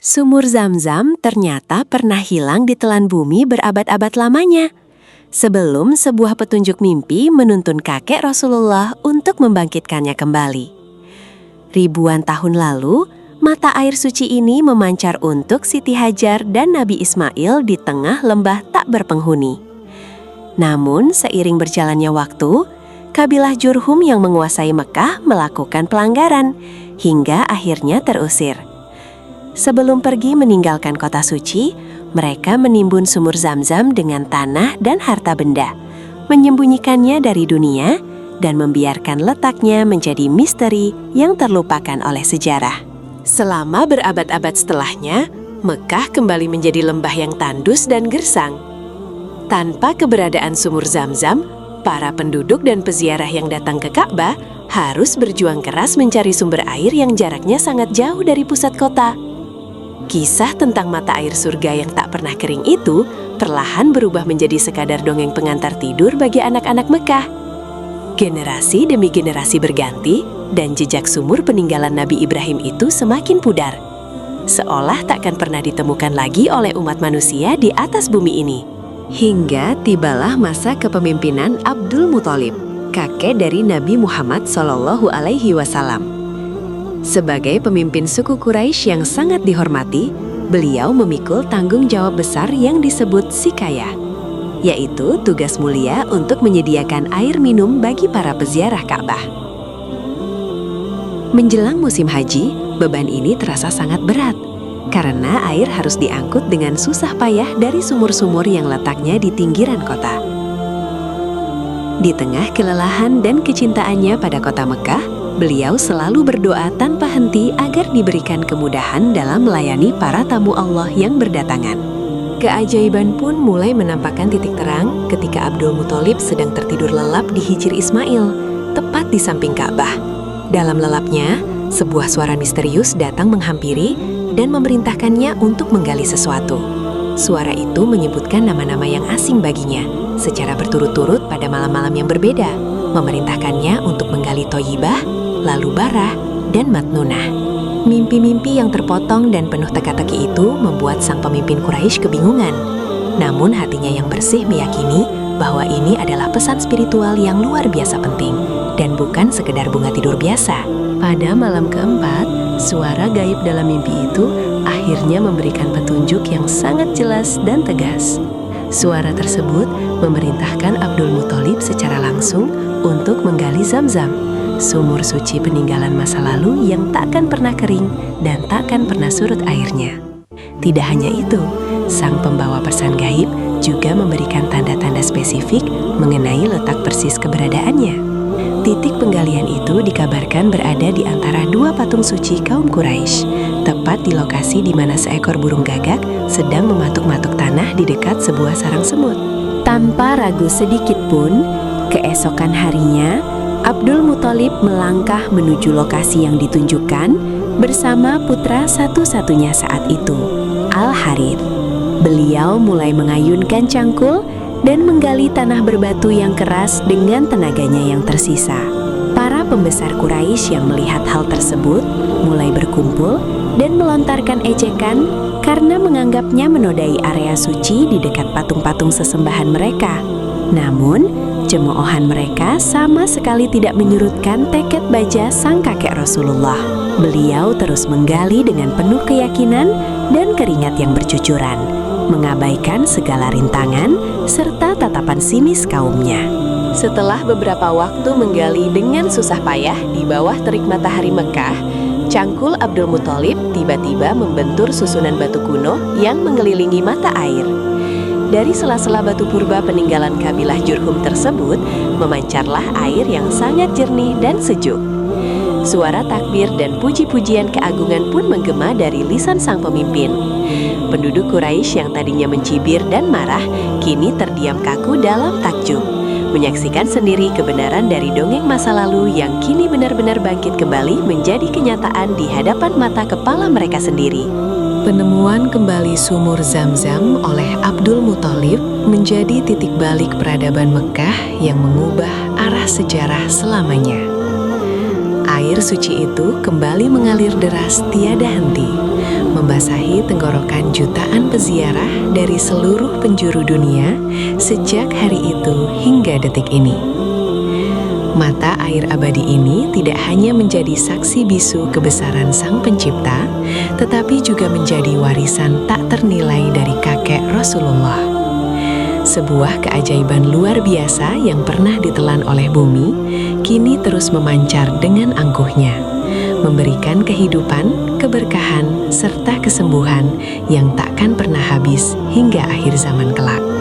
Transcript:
Sumur Zam-Zam ternyata pernah hilang di telan bumi berabad-abad lamanya. Sebelum sebuah petunjuk mimpi menuntun kakek Rasulullah untuk membangkitkannya kembali. Ribuan tahun lalu, mata air suci ini memancar untuk Siti Hajar dan Nabi Ismail di tengah lembah tak berpenghuni. Namun, seiring berjalannya waktu, kabilah Jurhum yang menguasai Mekah melakukan pelanggaran, hingga akhirnya terusir. Sebelum pergi meninggalkan kota suci, mereka menimbun sumur Zam-Zam dengan tanah dan harta benda, menyembunyikannya dari dunia, dan membiarkan letaknya menjadi misteri yang terlupakan oleh sejarah. Selama berabad-abad setelahnya, Mekah kembali menjadi lembah yang tandus dan gersang. Tanpa keberadaan sumur Zam-Zam, para penduduk dan peziarah yang datang ke Ka'bah harus berjuang keras mencari sumber air yang jaraknya sangat jauh dari pusat kota. Kisah tentang mata air surga yang tak pernah kering itu perlahan berubah menjadi sekadar dongeng pengantar tidur bagi anak-anak Mekah. Generasi demi generasi berganti, dan jejak sumur peninggalan Nabi Ibrahim itu semakin pudar. Seolah takkan pernah ditemukan lagi oleh umat manusia di atas bumi ini. Hingga tibalah masa kepemimpinan Abdul Muthalib, kakek dari Nabi Muhammad SAW. Sebagai pemimpin suku Quraisy yang sangat dihormati, beliau memikul tanggung jawab besar yang disebut Sikayah, yaitu tugas mulia untuk menyediakan air minum bagi para peziarah Ka'bah. Menjelang musim haji, beban ini terasa sangat berat, karena air harus diangkut dengan susah payah dari sumur-sumur yang letaknya di pinggiran kota. Di tengah kelelahan dan kecintaannya pada kota Mekah, beliau selalu berdoa tanpa henti agar diberikan kemudahan dalam melayani para tamu Allah yang berdatangan. Keajaiban pun mulai menampakkan titik terang ketika Abdul Muthalib sedang tertidur lelap di hijir Ismail, tepat di samping Ka'bah. Dalam lelapnya, sebuah suara misterius datang menghampiri dan memerintahkannya untuk menggali sesuatu. Suara itu menyebutkan nama-nama yang asing baginya, secara berturut-turut pada malam-malam yang berbeda, memerintahkannya untuk menggali Thoyibah, lalu Barah, dan Matnunah. Mimpi-mimpi yang terpotong dan penuh teka-teki itu membuat sang pemimpin Quraisy kebingungan. Namun hatinya yang bersih meyakini bahwa ini adalah pesan spiritual yang luar biasa penting dan bukan sekedar bunga tidur biasa. Pada malam keempat, suara gaib dalam mimpi itu akhirnya memberikan petunjuk yang sangat jelas dan tegas. Suara tersebut memerintahkan Abdul Muthalib secara langsung untuk menggali Zam-Zam, sumur suci peninggalan masa lalu yang takkan pernah kering dan takkan pernah surut airnya. Tidak hanya itu, sang pembawa pesan gaib juga memberikan tanda-tanda spesifik mengenai letak persis keberadaannya. Titik penggalian itu dikabarkan berada di antara dua patung suci kaum Quraisy, tepat di lokasi di mana seekor burung gagak sedang mematuk-matuk tanah di dekat sebuah sarang semut. Tanpa ragu sedikit pun, keesokan harinya, Abdul Muthalib melangkah menuju lokasi yang ditunjukkan bersama putra satu-satunya saat itu, Al-Harith. Beliau mulai mengayunkan cangkul dan menggali tanah berbatu yang keras dengan tenaganya yang tersisa. Para pembesar Quraisy yang melihat hal tersebut mulai berkumpul dan melontarkan ejekan karena menganggapnya menodai area suci di dekat patung-patung sesembahan mereka. Namun, cemoohan mereka sama sekali tidak menyurutkan tekad baja sang kakek Rasulullah. Beliau terus menggali dengan penuh keyakinan dan keringat yang bercucuran, mengabaikan segala rintangan serta tatapan sinis kaumnya. Setelah beberapa waktu menggali dengan susah payah di bawah terik matahari Mekah, cangkul Abdul Muthalib tiba-tiba membentur susunan batu kuno yang mengelilingi mata air. Dari sela-sela batu purba peninggalan kabilah Jurhum tersebut, memancarlah air yang sangat jernih dan sejuk. Suara takbir dan puji-pujian keagungan pun menggema dari lisan sang pemimpin. Penduduk Quraisy yang tadinya mencibir dan marah, kini terdiam kaku dalam takjub, menyaksikan sendiri kebenaran dari dongeng masa lalu yang kini benar-benar bangkit kembali menjadi kenyataan di hadapan mata kepala mereka sendiri. Penemuan kembali sumur Zam-Zam oleh Abdul Muthalib menjadi titik balik peradaban Mekah yang mengubah arah sejarah selamanya. Air suci itu kembali mengalir deras tiada henti, membasahi tenggorokan jutaan peziarah dari seluruh penjuru dunia sejak hari itu hingga detik ini. Mata air abadi ini tidak hanya menjadi saksi bisu kebesaran Sang Pencipta, tetapi juga menjadi warisan tak ternilai dari kakek Rasulullah. Sebuah keajaiban luar biasa yang pernah ditelan oleh bumi, kini terus memancar dengan angkuhnya, memberikan kehidupan, keberkahan, serta kesembuhan yang takkan pernah habis hingga akhir zaman kelak.